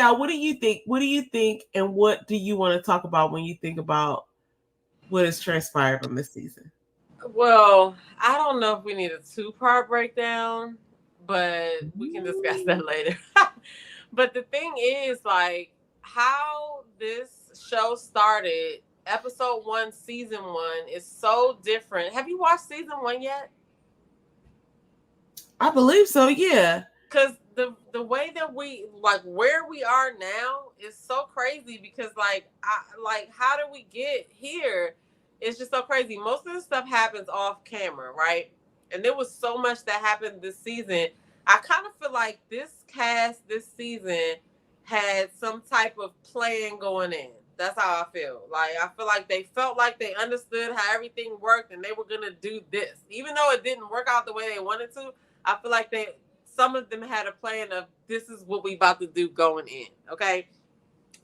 Now, what do you think? What do you think, and what do you want to talk about when you think about what has transpired on this season? Well, I don't know if we need a two-part breakdown, but we can discuss that later. But the thing is, like, how this show started, episode one, season one, is so different. Have you watched season one yet? I believe so. Yeah. Because the way that we like where we are now is so crazy. Because how do we get here? It's just so crazy. Most of the stuff happens off camera, right? And there was so much that happened this season. I kind of feel like this cast this season had some type of plan going in. That's how I feel. Like, I feel like they felt like they understood how everything worked and they were gonna do this, even though it didn't work out the way they wanted to. I feel like some of them had a plan of, this is what we about to do going in. Okay,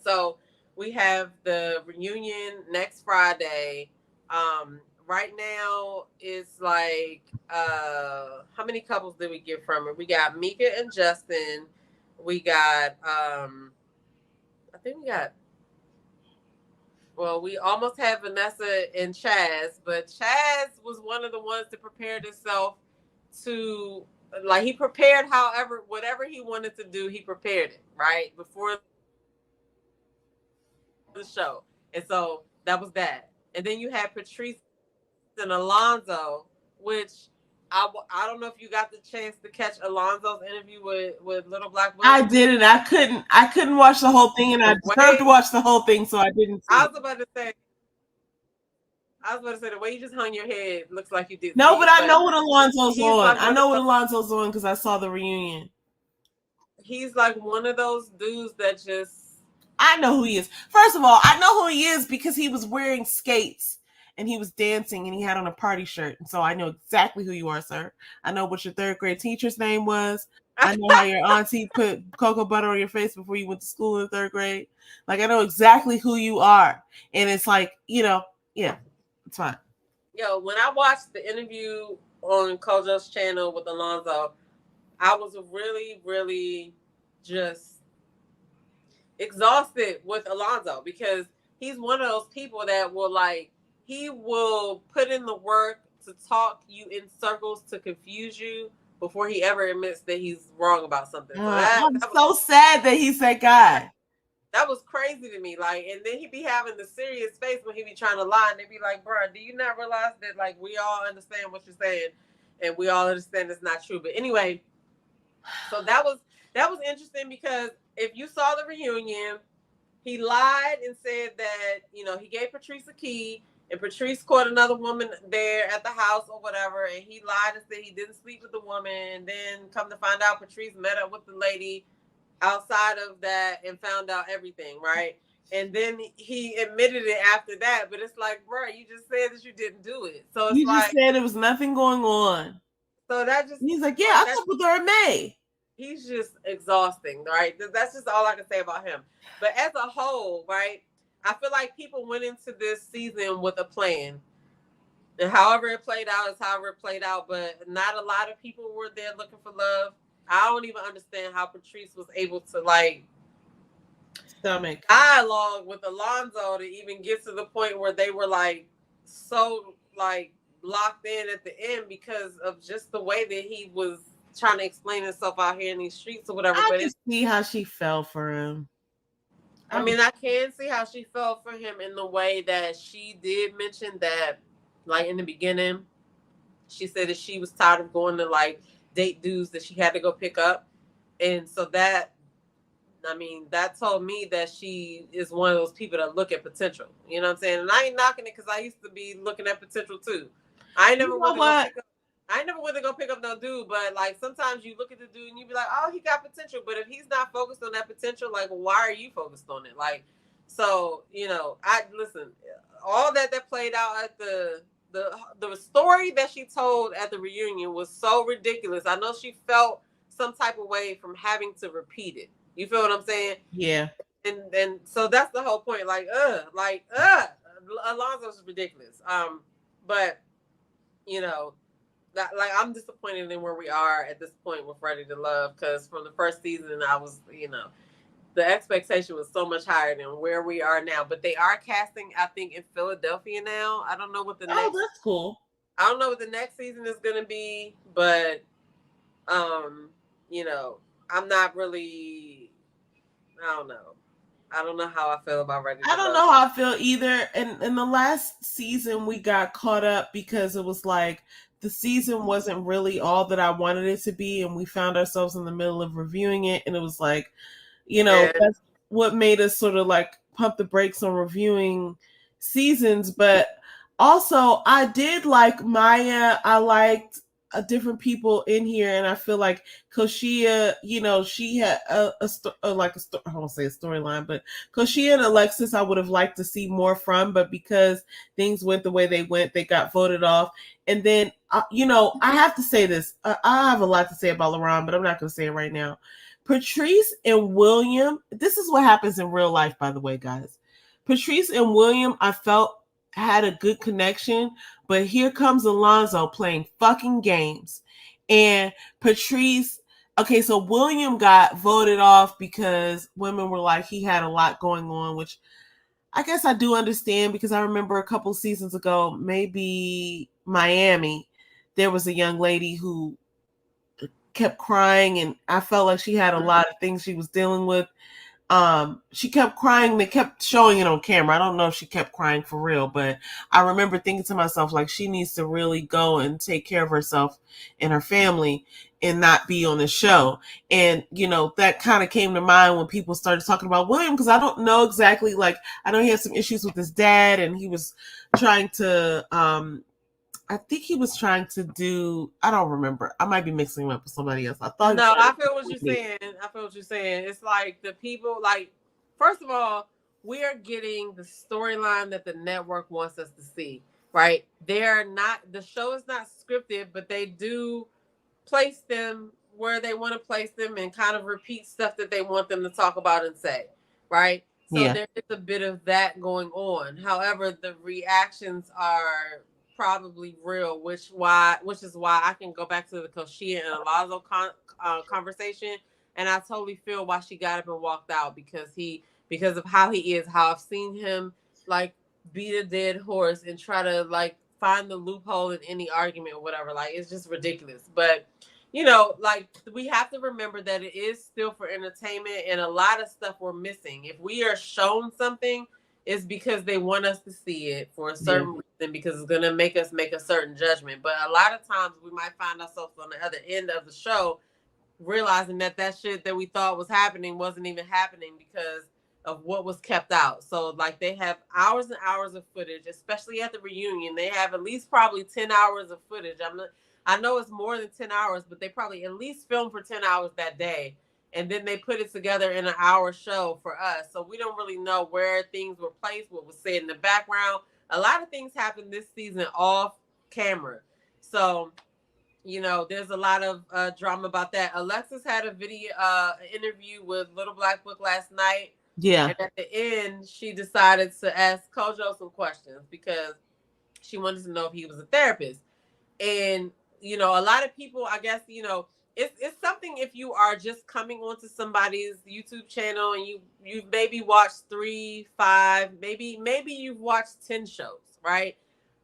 so we have the reunion next Friday. Right now it's like, how many couples did we get from it? We got Mika and Justin. We got I think we got, well, we almost had Vanessa and Chaz, but Chaz was one of the ones that prepared himself to, like, he prepared, however, whatever he wanted to do, he prepared it, right? Before the show. And so that was that. And then you had Patrice and Alonzo, which I don't know if you got the chance to catch Alonzo's interview with Little Black I Willie. didn't. I couldn't watch the whole thing, and I deserved to watch the whole thing, so I didn't see I it. was about to say, the way you just hung your head looks like you didn't No, see but it. I know what Alonzo's on. Like I know what Alonzo's on because I saw the reunion. He's like one of those dudes that just, I know who he is. First of all, I know who he is because he was wearing skates and he was dancing and he had on a party shirt. And so I know exactly who you are, sir. I know what your third grade teacher's name was. I know how your auntie put cocoa butter on your face before you went to school in third grade. Like, I know exactly who you are. And it's like, yeah, it's fine. Yo, when I watched the interview on Kojo's channel with Alonzo, I was really, really just exhausted with Alonzo, because he's one of those people that will, like, he will put in the work to talk you in circles to confuse you before he ever admits that he's wrong about something. So I'm so sad that he's that guy. That was crazy to me. Like, and then he be having the serious face when he be trying to lie, and they be like, bro, do you not realize that, like, we all understand what you're saying and we all understand it's not true? But anyway, so that was interesting, because if you saw the reunion, he lied and said that, he gave Patrice a key, and Patrice caught another woman there at the house or whatever, and he lied and said he didn't sleep with the woman, and then come to find out Patrice met up with the lady outside of that and found out everything, right? And then he admitted it after that, but it's like, bro, you just said that you didn't do it. So it's you just said there was nothing going on. So that just, he's like, yeah, I slept with her in May. He's just exhausting, right? That's just all I can say about him. But as a whole, right, I feel like people went into this season with a plan. And however it played out is however it played out. But not a lot of people were there looking for love. I don't even understand how Patrice was able to, like, stomach dialogue with Alonzo to even get to the point where they were, like, so, like, locked in at the end, because of just the way that he was trying to explain himself out here in these streets or whatever. I can see how she fell for him. I mean, I can see how she fell for him in the way that she did mention that, like, in the beginning, she said that she was tired of going to, like, date dudes that she had to go pick up. And so that, I mean, that told me that she is one of those people that look at potential. You know what I'm saying? And I ain't knocking it, because I used to be looking at potential too. I ain't never went to go pick up no dude, but, like, sometimes you look at the dude and you be like, oh, he got potential. But if he's not focused on that potential, like, why are you focused on it? Like, so, I listen, all that played out at the story that she told at the reunion was so ridiculous. I know she felt some type of way from having to repeat it. You feel what I'm saying? Yeah. And so that's the whole point. Like, Alonzo's ridiculous. But like, I'm disappointed in where we are at this point with Ready to Love, because from the first season I was, the expectation was so much higher than where we are now. But they are casting, I think, in Philadelphia now. I don't know what the Oh, next. that's cool. I don't know what the next season is gonna be, but um, you know, I'm not really. I don't know. I don't know how I feel about Ready I to don't Love. know how I feel either. And in the last season, we got caught up because it was like the season wasn't really all that I wanted it to be, and we found ourselves in the middle of reviewing it, and it was like, Yeah. that's what made us sort of like pump the brakes on reviewing seasons. But also, I did like Maya. I liked different people in here, and I feel like Koshia, she had I won't say a storyline, but Koshia and Alexis, I would have liked to see more from, but because things went the way they went, they got voted off. And then, I have to say this. I have a lot to say about LaRon, but I'm not going to say it right now. Patrice and William, this is what happens in real life, by the way, guys. Patrice and William, I felt had a good connection, but here comes Alonzo playing fucking games. And Patrice, okay, so William got voted off because women were like, he had a lot going on, which I guess I do understand because I remember a couple seasons ago, maybe Miami, there was a young lady who kept crying, and I felt like she had a lot of things she was dealing with. She kept crying. They kept showing it on camera. I don't know if she kept crying for real, but I remember thinking to myself, like, she needs to really go and take care of herself and her family and not be on the show. And, that kind of came to mind when people started talking about William, because I don't know exactly, like, I know he had some issues with his dad, and he was trying to, I think he was trying to do. I don't remember. I might be mixing him up with somebody else. I thought he was No, trying I to feel what you're do saying. I feel what you're saying. It's like the people, like, first of all, we are getting the storyline that the network wants us to see, right? They're not, the show is not scripted, but they do place them where they want to place them and kind of repeat stuff that they want them to talk about and say, right? So Yeah. there is a bit of that going on. However, the reactions are probably real, which is why I can go back to the Koshia and Alonzo conversation, and I totally feel why she got up and walked out because of how he is, how I've seen him like beat a dead horse and try to like find the loophole in any argument or whatever. Like, it's just ridiculous. But like, we have to remember that it is still for entertainment, and a lot of stuff we're missing. If we are shown something, it's because they want us to see it for a Yeah. certain reason, because it's gonna make us make a certain judgment. But a lot of times we might find ourselves on the other end of the show realizing that shit that we thought was happening wasn't even happening because of what was kept out. So like, they have hours and hours of footage, especially at the reunion. They have at least probably 10 hours of footage. I know it's more than 10 hours, but they probably at least filmed for 10 hours that day. And then they put it together in an hour show for us. So we don't really know where things were placed, what was said in the background. A lot of things happened this season off camera. So there's a lot of drama about that. Alexis had a video interview with Little Black Book last night, Yeah. and at the end she decided to ask Kojo some questions because she wanted to know if he was a therapist. And a lot of people, I guess, it's something if you are just coming onto somebody's YouTube channel and you've maybe watched 3, 5, maybe you've watched 10 shows, right?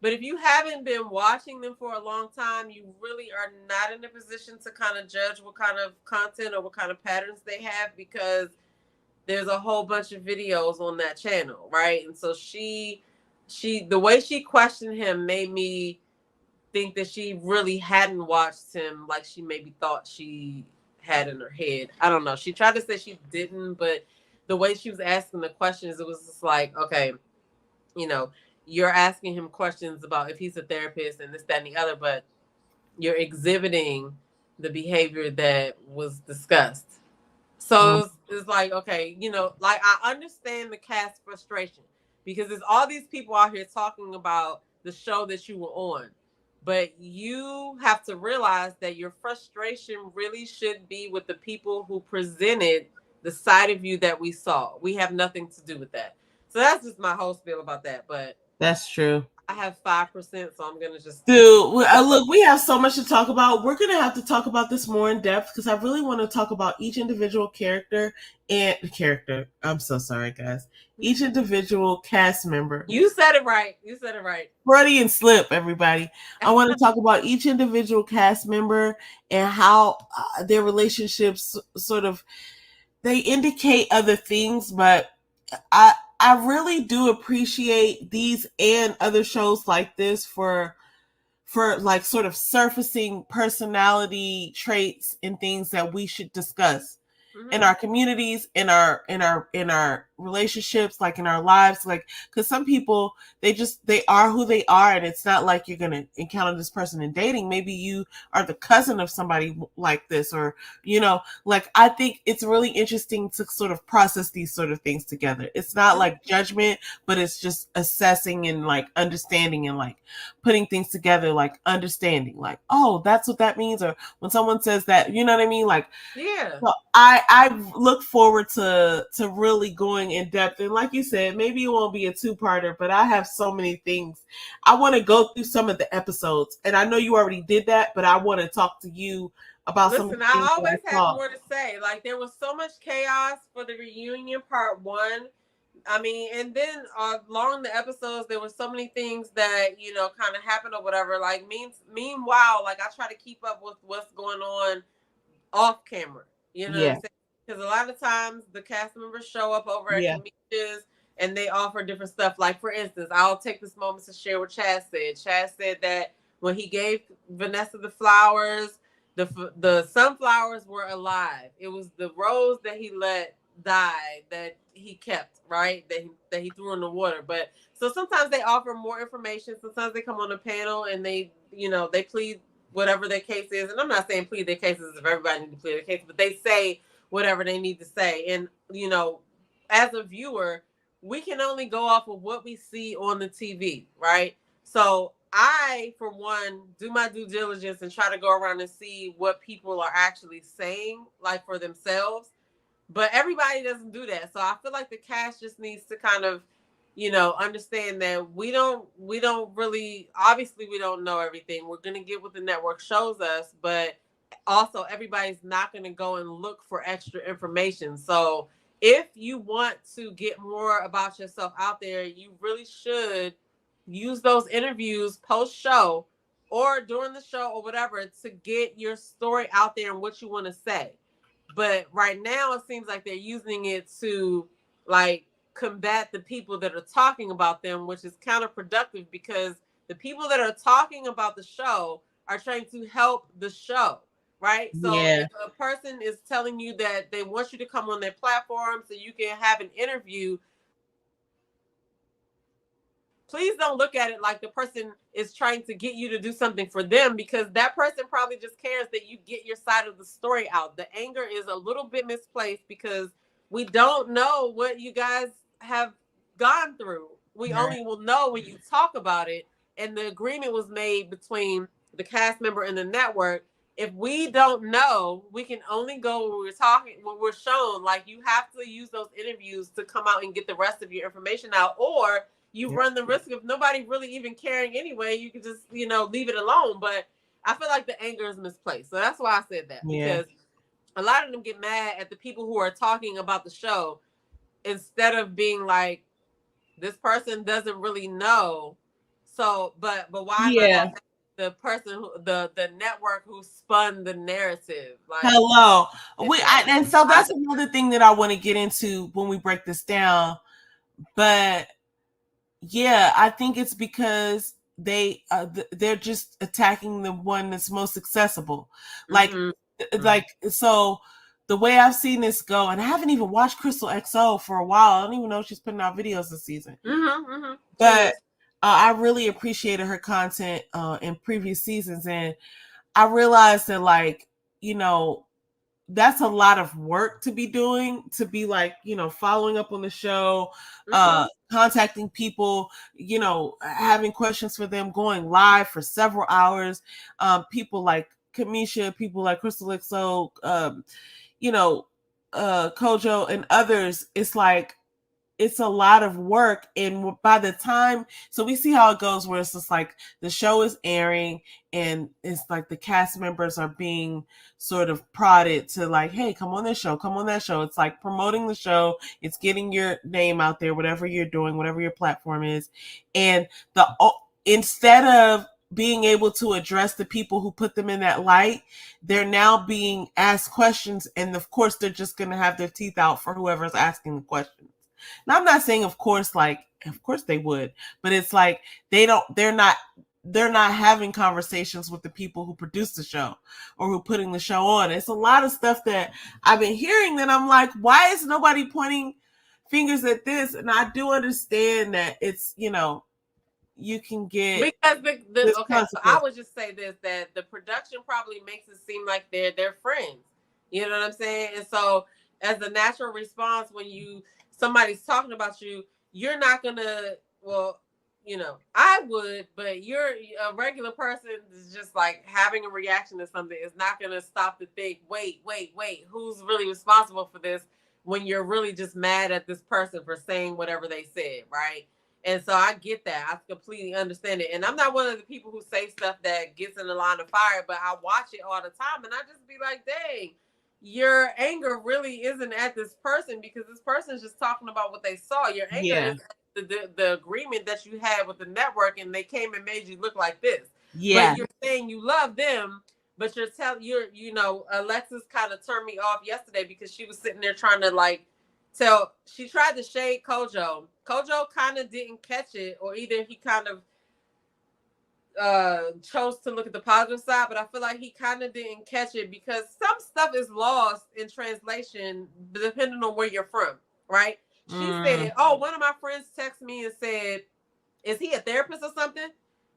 But if you haven't been watching them for a long time, you really are not in a position to kind of judge what kind of content or what kind of patterns they have, because there's a whole bunch of videos on that channel, right? And so the way she questioned him made me think that she really hadn't watched him like she maybe thought she had in her head. I don't know. She tried to say she didn't, but the way she was asking the questions, it was just like, okay, you know, you're asking him questions about if he's a therapist and this, that, and the other, but you're exhibiting the behavior that was discussed. So Mm. it's like, okay, like, I understand the cast frustration because there's all these people out here talking about the show that you were on. But you have to realize that your frustration really should be with the people who presented the side of you that we saw. We have nothing to do with that. So that's just my whole spiel about that. But That's true. I have 5%, so I'm gonna just keep. Dude, look, we have so much to talk about. We're gonna have to talk about this more in depth because I really want to talk about each individual character. I'm so sorry, guys. Each individual cast member. You said it right. You said it right. Freudian slip, everybody. I want to talk about each individual cast member and how their relationships sort of they indicate other things, but I really do appreciate these and other shows like this for like sort of surfacing personality traits and things that we should discuss in our communities, in our relationships, like in our lives, like because some people they are who they are, and it's not like you're gonna encounter this person in dating. Maybe you are the cousin of somebody like this, or like I think it's really interesting to sort of process these sort of things together. It's not like judgment, but it's just assessing and like understanding and like putting things together, like understanding, like, oh, that's what that means, or when someone says that, you know what I mean, like Yeah. so I look forward to really going in depth, and like you said, maybe it won't be a two-parter, but I have so many things I want to go through some of the episodes, and I know you already did that, but I want to talk to you about some of Listen, the things I that I always have saw. more to say. Like there was so much chaos for the reunion part one. I mean, and then along the episodes, there were so many things that kind of happened or whatever. Like meanwhile, like I try to keep up with what's going on off camera. You know what I'm Yeah, saying? Because a lot of times the cast members show up over at yeah, comedians and they offer different stuff. Like for instance, I'll take this moment to share what Chad said. Chad said that when he gave Vanessa the flowers, the sunflowers were alive. It was the rose that he let die that he kept, right? That he threw in the water. But so sometimes they offer more information. Sometimes they come on a panel and they plead whatever their case is. And I'm not saying plead their cases if everybody needs to plead their case, but they say whatever they need to say. And, as a viewer, we can only go off of what we see on the TV, right? So I, for one, do my due diligence and try to go around and see what people are actually saying, like for themselves. But everybody doesn't do that. So I feel like the cast just needs to kind of, understand that we don't really, obviously we don't know everything. We're going to get what the network shows us, but also everybody's not going to go and look for extra information. So if you want to get more about yourself out there, you really should use those interviews post show or during the show or whatever to get your story out there and what you want to say. But right now, it seems like they're using it to like combat the people that are talking about them, which is counterproductive because the people that are talking about the show are trying to help the show, right? So yeah, if a person is telling you that they want you to come on their platform so you can have an interview, please don't look at it like the person is trying to get you to do something for them, because that person probably just cares that you get your side of the story out. The anger is a little bit misplaced because we don't know what you guys have gone through. We right. only will know when you talk about it. And the agreement was made between the cast member and the network. If we don't know, we can only go when we're talking, when we're shown. Like you have to use those interviews to come out and get the rest of your information out, or you Yeah. run the risk of nobody really even caring anyway. You can just, leave it alone. But I feel like the anger is misplaced. So that's why I said that, Yeah. because a lot of them get mad at the people who are talking about the show instead of being like, this person doesn't really know. So, but why am I Yeah. not the person who the network who spun the narrative? Like, Hello. yeah, And so I, that's another thing that I want to get into when we break this down. But yeah, I think it's because they're just attacking the one that's most accessible. Like mm-hmm, like so the way I've seen this go, and I haven't even watched Crystal XO for a while. I don't even know if she's putting out videos this season. mm-hmm, mm-hmm. But I really appreciated her content in previous seasons, and I realized that like, you know, that's a lot of work to be doing, to be like, following up on the show, Mm-hmm. contacting people, having questions for them, going live for several hours. People like Kamisha, people like Crystal XO, you know, Kojo and others. It's like it's a lot of work. And by the time, so we see how it goes, where it's just like the show is airing, and it's like the cast members are being sort of prodded to like, hey, come on this show, come on that show. It's like promoting the show, it's getting your name out there, whatever you're doing, whatever your platform is. And the instead of being able to address the people who put them in that light, they're now being asked questions, and of course they're just going to have their teeth out for whoever's asking the questions. Now, I'm not saying, of course, like, of course they would, but it's like they're not having conversations with the people who produce the show or who putting the show on. It's a lot of stuff that I've been hearing that I'm like, why is nobody pointing fingers at this? And I do understand that it's, you can get because this okay, so I consequence. would just say this, that the production probably makes it seem like they're friends. You know what I'm saying? And so as a natural response, when somebody's talking about you, you're not gonna, well, I would, but you're a regular person is just like having a reaction to something is not gonna stop to think, wait, who's really responsible for this, when you're really just mad at this person for saying whatever they said, right? And so I get that. I completely understand it. And I'm not one of the people who say stuff that gets in the line of fire, but I watch it all the time and I just be like, dang, your anger really isn't at this person, because this person's just talking about what they saw. Your anger Yeah. is the agreement that you had with the network, and they came and made you look like this. Yeah. But you're saying you love them, but Alexis kind of turned me off yesterday because she was sitting there trying to like she tried to shade Kojo. Kojo kind of didn't catch it, or either he kind of chose to look at the positive side, but I feel like he kind of didn't catch it because some stuff is lost in translation depending on where you're from, right? She said, oh, one of my friends texted me and said, is he a therapist or something?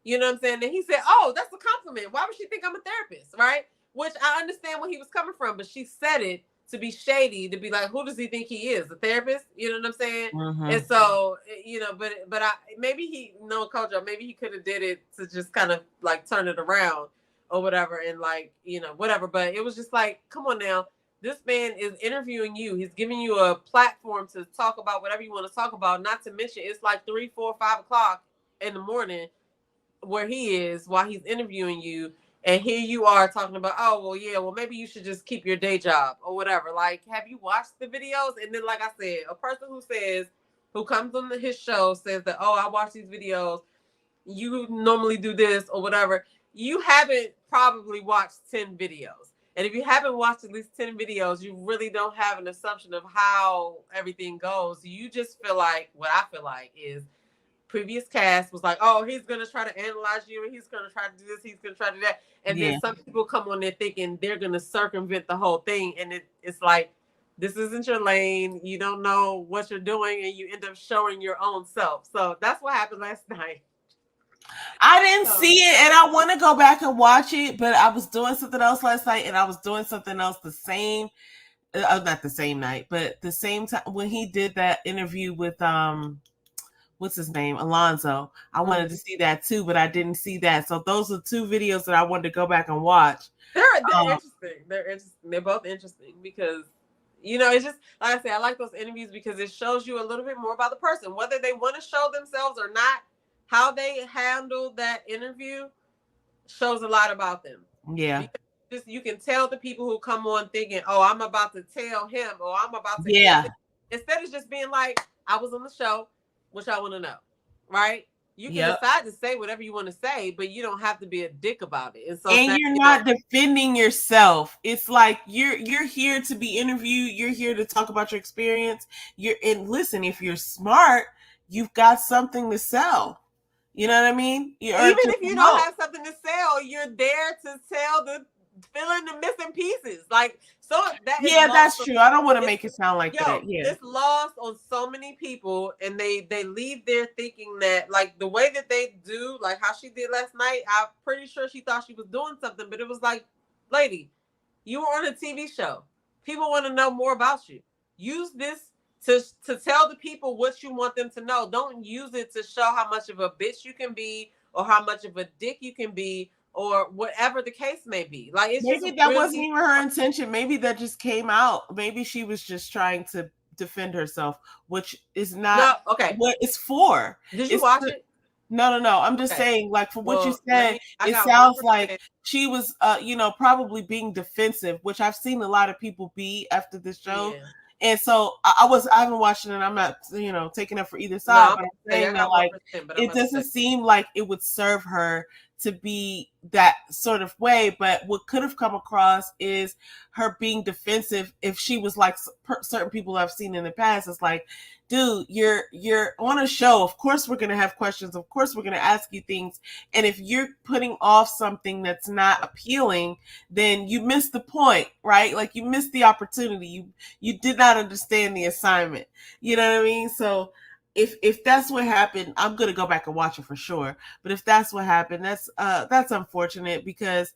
You know what I'm saying? And he said, oh, that's a compliment. Why would she think I'm a therapist, right? Which I understand where he was coming from, but she said it to be shady, to be like, who does he think he is, a therapist? You know what I'm saying? And so, but maybe Kojo, maybe he could have did it to just kind of like turn it around or whatever, and like, whatever. But it was just like, come on now, this man is interviewing you. He's giving you a platform to talk about whatever you want to talk about. Not to mention, it's like 3, 4, 5 o'clock in the morning where he is while he's interviewing you. And here you are talking about, oh, well, yeah, well, maybe you should just keep your day job or whatever. Like, have you watched the videos? And then, like I said, a person who comes on his show says that, oh, I watch these videos, you normally do this or whatever. You haven't probably watched 10 videos. And if you haven't watched at least 10 videos, you really don't have an assumption of how everything goes. You just feel like, what I feel like is, previous cast was like, oh, he's going to try to analyze you, and he's going to try to do this, he's going to try to do that. And then some people come on there thinking they're going to circumvent the whole thing. And it's like, this isn't your lane. You don't know what you're doing, and you end up showing your own self. So that's what happened last night. I didn't see it, and I want to go back and watch it, but I was doing something else last night, and I was doing something else not the same night, but the same time when he did that interview with what's his name, Alonzo. I wanted to see that too, but I didn't see that. So those are two videos that I wanted to go back and watch. They're interesting. They're interesting. They're both interesting because, it's just, like I said, I like those interviews because it shows you a little bit more about the person, whether they want to show themselves or not. How they handle that interview shows a lot about them. Yeah. Because you can tell the people who come on thinking, oh, I'm about to tell him, or I'm about to instead of just being like, I was on the show, which I want to know, right? You can decide to say whatever you want to say, but you don't have to be a dick about it. And you're not defending yourself. It's like you're here to be interviewed. You're here to talk about your experience. And listen, if you're smart, you've got something to sell. You know what I mean? Even if you don't have something to sell, you're there to sell fill in the missing pieces. Like, so that is that's true. I don't want to make it sound like that. Yeah, it's lost on so many people, and they leave there thinking that, like, the way that they do, like how she did last night, I'm pretty sure she thought she was doing something, but it was like, lady, you were on a TV show. People want to know more about you. Use this to tell the people what you want them to know. Don't use it to show how much of a bitch you can be, or how much of a dick you can be, or whatever the case may be. Like, it's maybe that wasn't even her intention. Maybe that just came out. Maybe she was just trying to defend herself, which is not No, okay. what it's for. Did you It's watch it? no. I'm just Okay. saying, like, for what you Well, said, I it got one sounds more like thing. she was, probably being defensive, which I've seen a lot of people be after this show. Yeah. And so I haven't watched it, and I'm not, taking up for either No, side, I'm but I'm about to say I saying that, got one like, percent, but I'm it about to doesn't say seem like it would serve her to be that sort of way. But what could have come across is her being defensive if she was like certain people I've seen in the past. It's like, dude, you're on a show. Of course we're gonna have questions. Of course we're gonna ask you things. And if you're putting off something that's not appealing, then you missed the point, right? Like, you missed the opportunity. You did not understand the assignment. You know what I mean? So if that's what happened, I'm gonna go back and watch it for sure. But if that's what happened, that's unfortunate because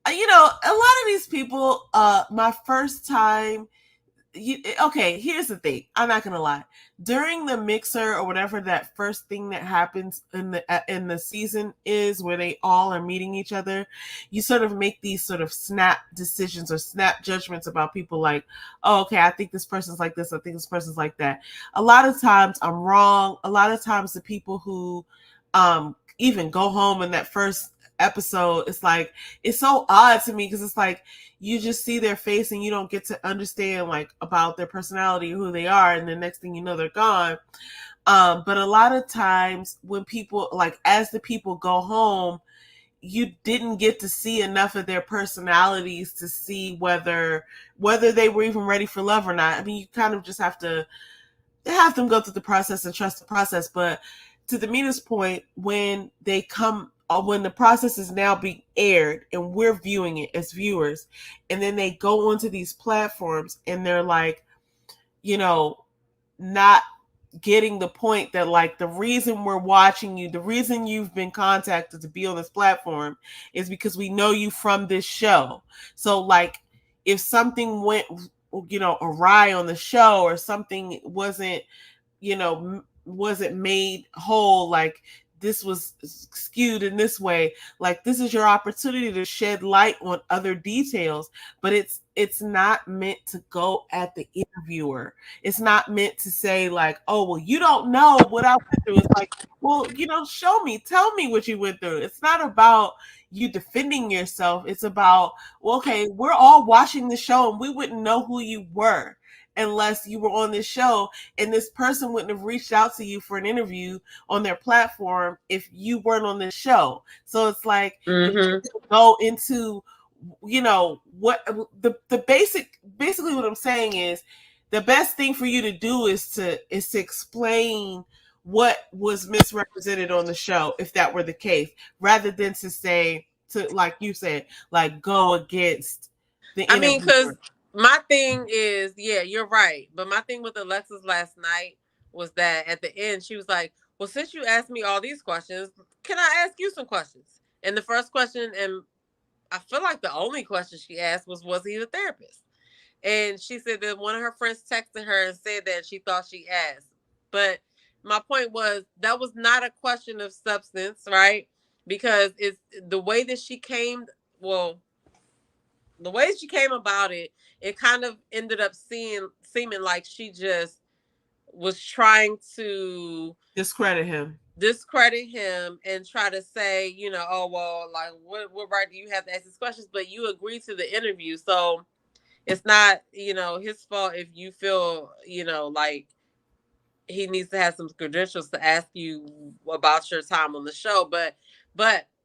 a lot of these people, my first time, okay, here's the thing. I'm not gonna lie. During the mixer or whatever that first thing that happens in the season is, where they all are meeting each other, you sort of make these sort of snap decisions or snap judgments about people. Like, oh, okay, I think this person's like this. I think this person's like that. A lot of times I'm wrong. A lot of times the people who even go home in that first episode, it's so odd to me because it's like you just see their face and you don't get to understand like about their personality, who they are, and the next thing you know they're gone. But a lot of times when people, like, as the people go home, you didn't get to see enough of their personalities to see whether they were even ready for love or not. I mean, you kind of just have them go through the process and trust the process. But to the Mina's point, when the process is now being aired and we're viewing it as viewers, and then they go onto these platforms and they're like, not getting the point that, like, the reason we're watching you, the reason you've been contacted to be on this platform is because we know you from this show. So, like, if something went, awry on the show, or something wasn't made whole, like this was skewed in this way, like, this is your opportunity to shed light on other details. But it's not meant to go at the interviewer. It's not meant to say, like, oh, well, you don't know what I went through. It's like, well, show me, tell me what you went through. It's not about you defending yourself. It's about, well, okay, we're all watching the show and we wouldn't know who you were unless you were on this show, and this person wouldn't have reached out to you for an interview on their platform if you weren't on this show. So it's like, if Mm-hmm. you go into, what the basically what I'm saying is, the best thing for you to do is to explain what was misrepresented on the show, if that were the case, rather than to say, to, like you said, like, go against the I mean, because interviewer. my thing is, yeah, you're right. But my thing with Alexis last night was that at the end, she was like, well, since you asked me all these questions, can I ask you some questions? And the first question, and I feel like the only question she asked was he the therapist? And she said that one of her friends texted her and said that she thought she asked. But my point was that was not a question of substance, right? Because it's the way that she came, well, the way she came about it, it kind of ended up seeming like she just was trying to discredit him and try to say, oh well, like what right do you have to ask these questions? But you agreed to the interview, so it's not his fault if you feel like he needs to have some credentials to ask you about your time on the show. But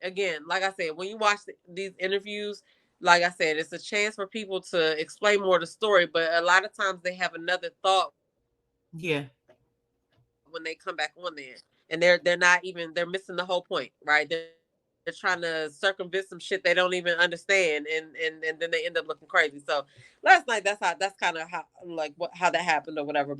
again, like I said, when you watch these interviews, like I said, it's a chance for people to explain more of the story. But a lot of times they have another thought when they come back on there, Yeah. and they're not even they're missing the whole point, right? They're trying to circumvent some shit they don't even understand, and then they end up looking crazy. So last night, that's kind of how, like, how that happened or whatever.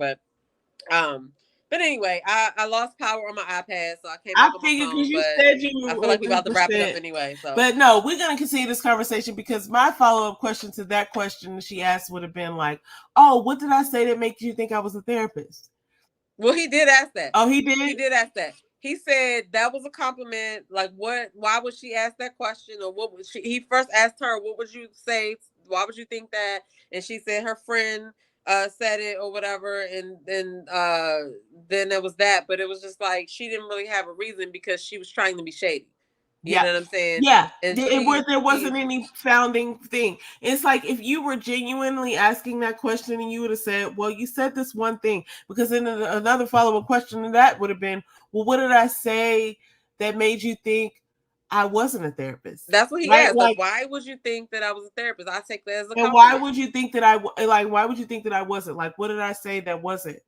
Um but anyway, I lost power on my iPad, so I came back on my I phone. figured, because But you said I feel you like we were about to wrap it up 100%. anyway. So, But no, we're going to continue this conversation, because my follow up question to that question she asked would have been like, oh, what did I say that makes you think I was a therapist? well, he did ask that. Oh, he He did? did ask that. He said that was a compliment. Like, what? Why would she ask that question? Or what would she? He first asked her, "What would you say? Why would you think that?" And she said her friend said it or whatever, and then it was that. But it was just like she didn't really have a reason because she was trying to be shady. You Yeah. know what I'm saying? Yeah. And There wasn't any founding thing. It's like if you were genuinely asking that question and you would have said, well, you said this one thing, because then another follow up question to that would have been, well, what did I say that made you think I wasn't a therapist? that's what he Right? asked. Like, Like, why would you think that I was a therapist? I take that as a and why compliment. would you think that why would you think that I wasn't? Like, what did I say that wasn't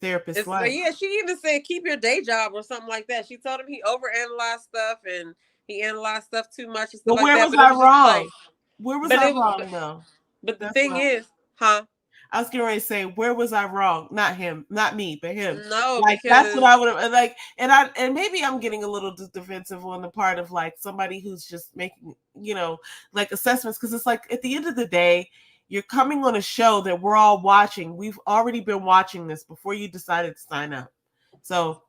therapist like? Yeah, she even said keep your day job or something like that. She told him he overanalyzed stuff and he analyzed stuff too much and stuff But like where that. was But it I was just like, wrong? Where was but I it was, wrong though? but the That's thing what is, huh? I was getting ready to say, where was I wrong? Not him, not me, but him. No, Like that's what because I would have like, and maybe I'm getting a little defensive on the part of like somebody who's just making like assessments, because it's like at the end of the day, you're coming on a show that we're all watching. We've already been watching this before you decided to sign up, so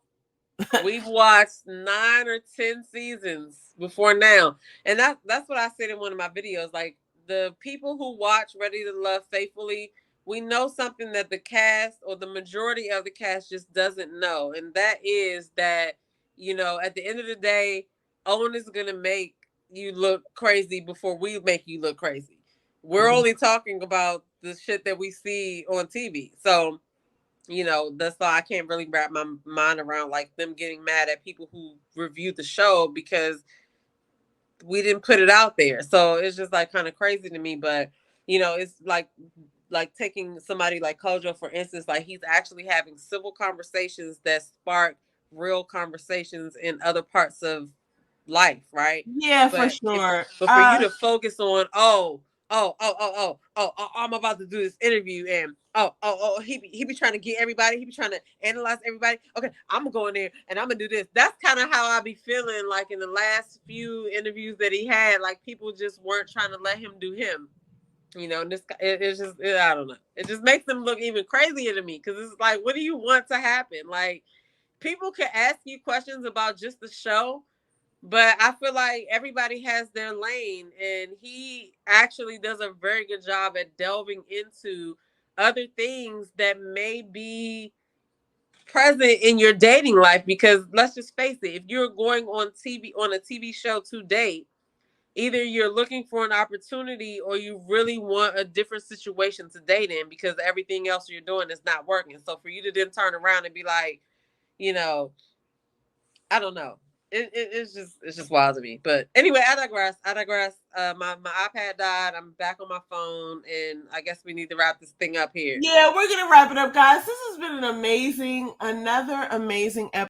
we've watched 9 or 10 seasons before now, and that's what I said in one of my videos. Like the people who watch Ready to Love faithfully, we know something that the cast or the majority of the cast just doesn't know, and that is that at the end of the day, Owen is gonna make you look crazy before we make you look crazy. We're only talking about the shit that we see on TV, so that's why I can't really wrap my mind around like them getting mad at people who reviewed the show because we didn't put it out there. So it's just like kind of crazy to me. But it's like taking somebody like Kojo, for instance, like he's actually having civil conversations that spark real conversations in other parts of life, right? yeah, for But if sure. but for you to focus on I'm about to do this interview and he be trying to get everybody, he be trying to analyze everybody. Okay, I'm gonna go in there and I'm gonna do this. That's kind of how I be feeling like in the last few interviews that he had, like people just weren't trying to let him do him. This it's just I don't know. It just makes them look even crazier to me because it's like, what do you want to happen? Like people can ask you questions about just the show, but I feel like everybody has their lane, and he actually does a very good job at delving into other things that may be present in your dating life. Because let's just face it, if you're going on a TV show to date, either you're looking for an opportunity or you really want a different situation to date in because everything else you're doing is not working. So for you to then turn around and be like, you know, I don't know. It's just wild to me. But anyway, I digress. My iPad died. I'm back on my phone, and I guess we need to wrap this thing up here. Yeah, we're gonna wrap it up, guys. This has been another amazing episode